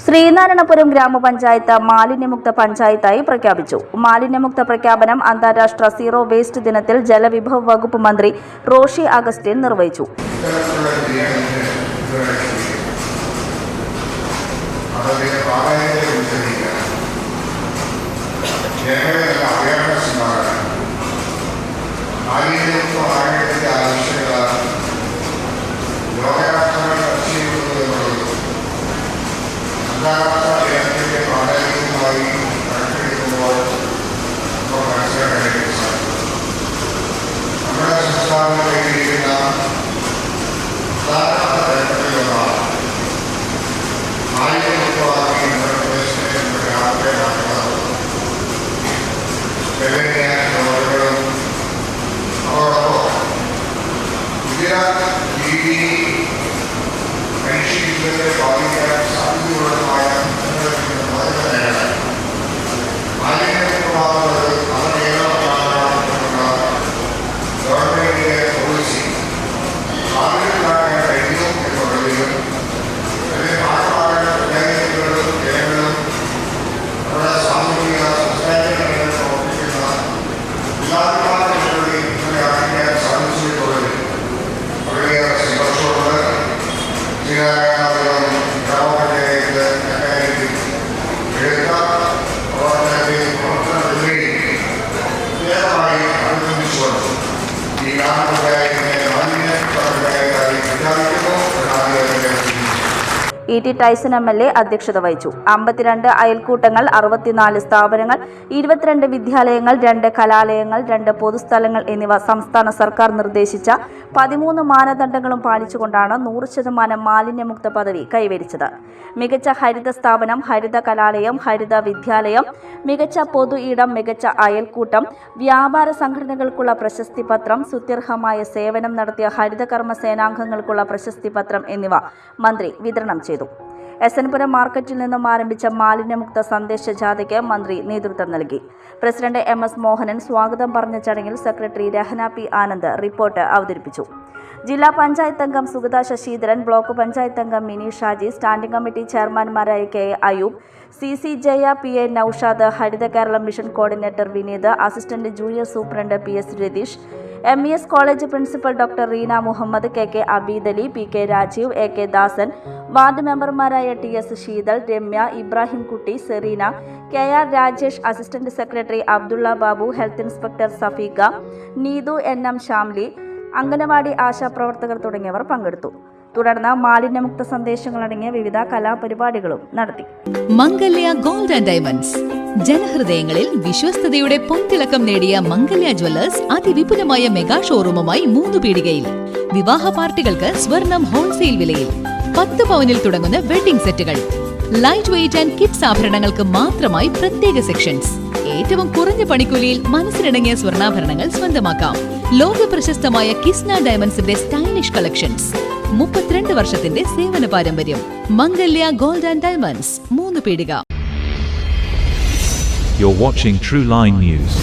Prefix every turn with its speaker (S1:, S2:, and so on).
S1: ശ്രീനാരായണപുരം ഗ്രാമപഞ്ചായത്ത് മാലിന്യമുക്ത പഞ്ചായത്തായി പ്രഖ്യാപിച്ചു. മാലിന്യമുക്ത പ്രഖ്യാപനം അന്താരാഷ്ട്ര സീറോ വേസ്റ്റ് ദിനത്തിൽ ജലവിഭവ വകുപ്പ് മന്ത്രി റോഷി അഗസ്റ്റിൻ നിർവഹിച്ചു. ഇ.ടി. ടൈസൺ എം.എൽ.എ. അധ്യക്ഷത വഹിച്ചു. 52 അയൽക്കൂട്ടങ്ങൾ, 64 സ്ഥാപനങ്ങൾ, 22 വിദ്യാലയങ്ങൾ, 2 കലാലയങ്ങൾ, 2 പൊതുസ്ഥലങ്ങൾ എന്നിവ സംസ്ഥാന സർക്കാർ നിർദ്ദേശിച്ച 13 മാനദണ്ഡങ്ങളും പാലിച്ചുകൊണ്ടാണ് 100% മാലിന്യമുക്ത പദവി കൈവരിച്ചത്. മികച്ച ഹരിത സ്ഥാപനം, ഹരിത കലാലയം, ഹരിത വിദ്യാലയം, മികച്ച പൊതു ഇടം, മികച്ച അയൽക്കൂട്ടം, വ്യാപാര സംഘടനകൾക്കുള്ള പ്രശസ്തി പത്രം, സ്തുത്യർഹമായ സേവനം നടത്തിയ ഹരിതകർമ്മ സേനാംഗങ്ങൾക്കുള്ള പ്രശസ്തി പത്രം എന്നിവ മന്ത്രി വിതരണം ചെയ്തു. എസ്എൻപുരം മാർക്കറ്റിൽ നിന്നും ആരംഭിച്ച മാലിന്യമുക്ത സന്ദേശ ജാഥയ്ക്ക് മന്ത്രി നേതൃത്വം നൽകി. പ്രസിഡന്റ് എം.എസ്. മോഹനൻ സ്വാഗതം പറഞ്ഞ ചടങ്ങിൽ secretary Rahna P. Anand report അവതരിപ്പിച്ചു. ജില്ലാ പഞ്ചായത്ത് അംഗം സുഗത ശശിധരൻ, ബ്ലോക്ക് പഞ്ചായത്ത് അംഗം മിനി ഷാജി, സ്റ്റാൻഡിംഗ് കമ്മിറ്റി ചെയർമാൻമാരായ K. Ayoob, C. Jaya, P. A. Naushad, Haritha Keralam mission coordinator Vineeth, assistant junior superintendent P S. Ratheesh, MES college principal doctor Reena Muhammad, K. Abeedali, P K. Rajeev, A K. Dasan, ward മെമ്പർമാരായ T S. Sheethal, Ramya, Ibrahim Kutty, Sereena, K R. Rajesh, assistant secretary Abdulla Babu, health inspector Safeekha, Neethu, N.M. Shamly, anganwadi ആശാപ്രവർത്തകർ തുടങ്ങിയവർ പങ്കെടുത്തു. തുടർന്ന് മാലിന്യമുക്ത സന്ദേശങ്ങളടങ്ങിയ വിവിധ കലാപരിപാടികളും നടത്തി.
S2: മംഗല്യ ഗോൾഡ് ആൻഡ് ഡയമണ്ട്സ്, ജനഹൃദയങ്ങളിൽ വിശ്വസ്തയുടെ പൊൻതിളക്കം നേടിയ മംഗല്യ ജ്വല്ലേഴ്സ് അതിവിപുലമായ മെഗാ ഷോറൂമുമായി 3 പീടികയിൽ. വിവാഹ പാർട്ടികൾക്ക് സ്വർണം ഹോൾസെയിൽ വിലയിൽ. 10 പവനിൽ തുടങ്ങുന്ന വെഡിംഗ് സെറ്റുകൾ, ലൈറ്റ് വെയ്റ്റ് ആൻഡ് കിഡ്സ് ആഭരണങ്ങൾക്ക് മാത്രമായി പ്രത്യേക സെക്ഷൻസ്. ഏറ്റവും കുറഞ്ഞ പണിക്കൂലിയിൽ മനസ്സിലിണങ്ങിയ സ്വർണ്ണാഭരണങ്ങൾ സ്വന്തമാക്കാം. ലോക പ്രശസ്തമായ കിസ്ന ഡയമണ്ട്സിന്റെ സ്റ്റൈലിഷ് കളക്ഷൻസ്. 32 വർഷത്തിന്റെ സേവന പാരമ്പര്യം. മംഗല്യ ഗോൾഡ് ആൻഡ് ഡയമണ്ട്സ്, 3 പീടിക.
S3: You're watching True Line News.